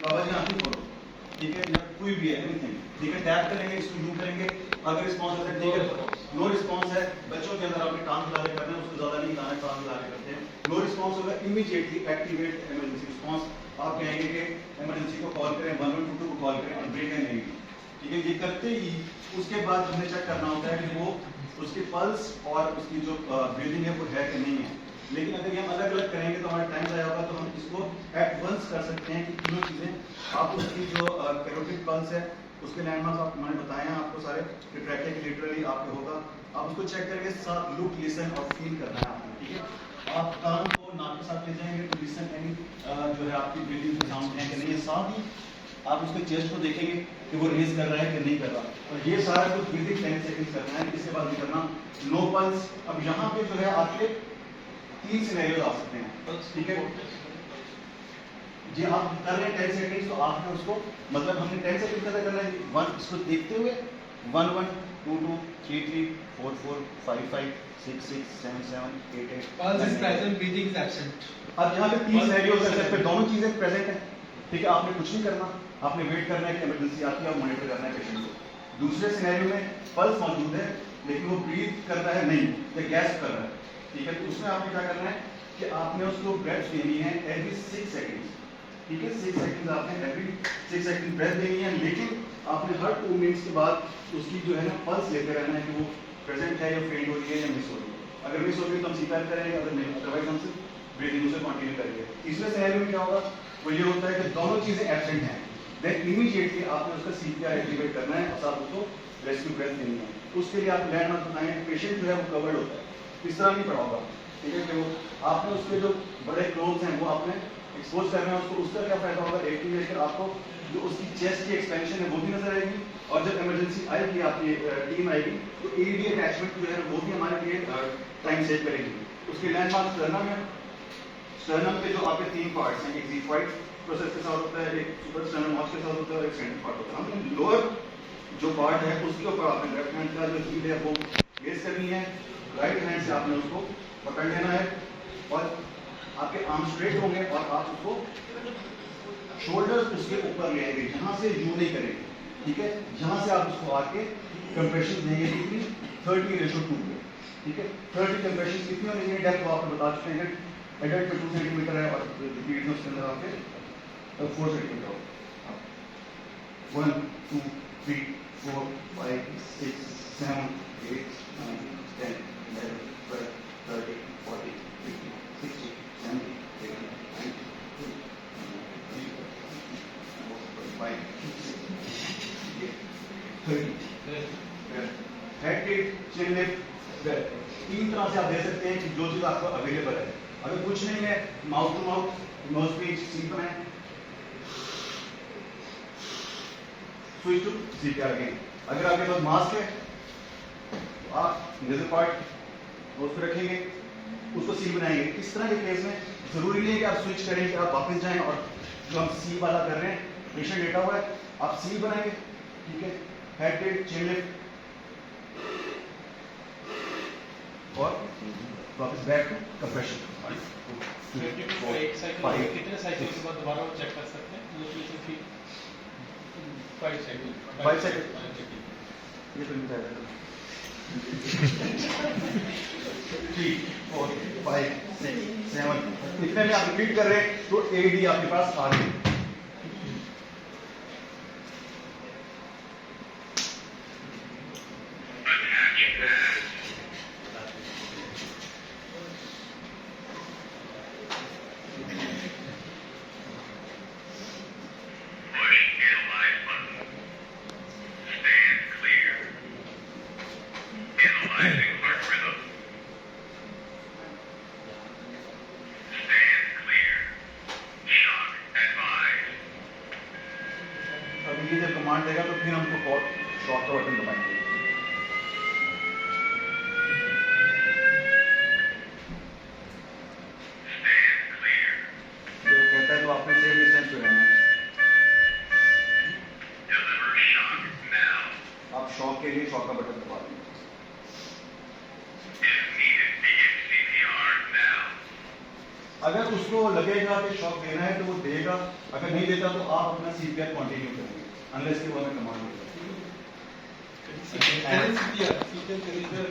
Cover यहाँ पे खोलो, ठीक है, या कोई भी है एनीथिंग, ठीक है, टैप करेंगे, इसको जूम करेंगे, अगर रिस्पॉन्स है ठीक है, नो रिस्पॉन्स है, बच्चों के अंदर आपने काम खिलाने करना है, उसको ज्यादा नहीं खिलाना है, काम खिलाने करते हैं, नो रिस्पॉन्स होगा, इमीडिएटली एक्टिवेट इमरजेंसी रिस्पॉन्स, आप कहेंगे कि इमरजेंसी को कॉल करें, 112 को कॉल करें और ब्रेक है नहीं, ठीक है, ये करते ही उसके बाद हमें चेक करना होता है कि वो उसकी पल्स और उसकी जो ब्रीदिंग है वो है कि नहीं है। लेकिन अगर ये हम अलग अलग करेंगे तो हमारा टाइम ज़ाया होगा, तो हम इसको एट वंस कर सकते हैं कि तीनों चीज़ें आप उसकी जो कैरोटिड पल्स है उसके लैंडमार्क्स आप मैंने बताए हैं आपको सारे, कि ट्रैकिंग लिटरली आपके होगा, आप उसको चेक करके साथ लुक, लिसन और फील करना है आपको, ठीक है। आप कान को नाक के साथ ले जाएंगे तो लिसन एनी जो है आपकी ब्रीदिंग के साउंड है कि नहीं है, साथ ही आप उसके चेस्ट को देखेंगे कि वो रेज कर रहा है कि नहीं कर रहा, और ये सारा कुछ विदिन 10 सेकंड्स करना है, इसके बाद भी करना नो पल्स। अब यहाँ पे जो है आपके 3 सिनेरियो आ सकते हैं, ठीक है जी, आप कर रहे हैं 10 सेकंड्स, तो आपने उसको मतलब हमने 10 सेकंड का करना है, वन इसको देखते हुए 1 1 2 2 3 3 4 4 5 5 6 6 7 7 8 8 pulse is present, breathing is absent। अब यहाँ पे 3 सिनेरियो कर सकते हैं, दोनों चीजें प्रेजेंट है, ठीक है, आपने कुछ नहीं करना, आपने वेट करना है कि इमरजेंसी आती है और मॉनिटर करना है पेशेंट को। दूसरे सिनेरियो में पल्स मौजूद है लेकिन वो ब्रीथ कर रहा है नहीं या गैस कर रहा है, ठीक है, तो उसमें आपने क्या करना है कि आपने उसको ब्रेथ देनी है एवरी 6 सेकंड्स, ठीक है, 6 सेकंड्स आपने एवरी 6 सेकंड ब्रेथ देनी है, लेकिन आपने हर 2 मिनट्स के बाद उसकी जो है ना पल्स लेते रहना है कि वो प्रेजेंट है या फेंट हो रही है या मिस हो रही है, अगर मिस हो रही है तो हम सीपीआर करेंगे, अगर नहीं अदरवाइज हम सिर्फ ब्रीथिंग उसे कंटिन्यू करेंगे। तीसरे सिनेरियो में क्या होगा, वो ये होता है कि दोनों चीजें एब्सेंट हैं, देन इमीडिएटली आपने उसका सीपीआर एक्टिवेट करना है और साथ उसको रेस्क्यू ब्रेथ देनी है। उसके लिए आप लैंडमार्क बताएं, पेशेंट जो है वो कवर्ड होता है, इस तरह नहीं पड़ा होगा, ठीक है, कि वो आपने उसके जो बड़े क्लोथ्स हैं वो आपने एक्सपोज करना है उसको, उसका क्या फायदा होगा, एक्टिवेट आपको जो उसकी चेस्ट की एक्सपेंशन है वो भी नजर आएगी, और जब इमरजेंसी आएगी आपकी टीम आएगी तो एडी अटैचमेंट जो है वो भी हमारे लिए टाइम सेव करेगी। उसके लैंडमार्क स्टर्नम है, स्टर्नम के जो आपके 3 पार्ट्स हैं, एक ज़ीफॉइड प्रोसेस के साथ होता है, एक सुपर स्टर्नम नॉच के साथ होता है और एक सेंट्रल पार्ट होता है। हमने लोअर जो पार्ट है उसके ऊपर आपने लेफ्ट हैंड का जो हील है वो प्लेस करनी है, राइट हैंड से आपने उसको पकड़ लेना है और आपके आर्म स्ट्रेट होंगे और आप उसको शोल्डर्स उसके ऊपर ले आएंगे, जहां से यू नहीं करेंगे, ठीक है, जहां से आप उसको आके कंप्रेशन देंगे कितनी 30:2 पे, ठीक है, 30 कंप्रेशन कितनी होनी चाहिए, डेप्थ वो आपको बता चुके हैं, एडल्ट में 2 सेंटीमीटर है और किड्स में उसके अंदर आपके 4 सेंटीमीटर हो। 1 2 3 4 5 6 7 8 9 10 11 12 13 14 15 16 17 18 19 तीन तरह से आप दे सकते हैं कि जो चीज आपको अवेलेबल है। अगर कुछ नहीं है, mouth to mouth, nose speech, simple है, स्विच टू सीपीआर अगेन। अगर आपके पास मास्क है तो आप नेजल पार्ट नोज पे रखेंगे, उसको सील बनाएंगे। इस तरह के केस में जरूरी नहीं है कि आप स्विच करें कि आप वापस जाएं और जो हम सील वाला कर रहे हैं, पेशेंट लेटा हुआ है, आप सील बनाएंगे, ठीक है, हेड टिल्ट, चिन लिफ्ट और वापस बैक टू कंप्रेशन। एक साइकिल कितने साइकिल के बाद दोबारा चेक कर सकते हैं? 5 सेकंड 5 सेकंड ये तो नहीं जाएगा। 3 4 5 6 7 इतने में आप रिपीट कर रहे हैं तो एडी आपके पास आ गई। ये जब कमांड देगा तो फिर हमको शॉक का बटन दबाएंगे। जो कहता है तो आपने सेफ डिस्टेंस पे रहना है। आप शॉक के लिए शॉक का बटन दबा देंगे। अगर उसको लगेगा कि शॉक देना है तो वो देगा, अगर नहीं देता तो आप अपना CPR कंटिन्यू करेंगे अनलेस कि वो हमें कमांड देगा।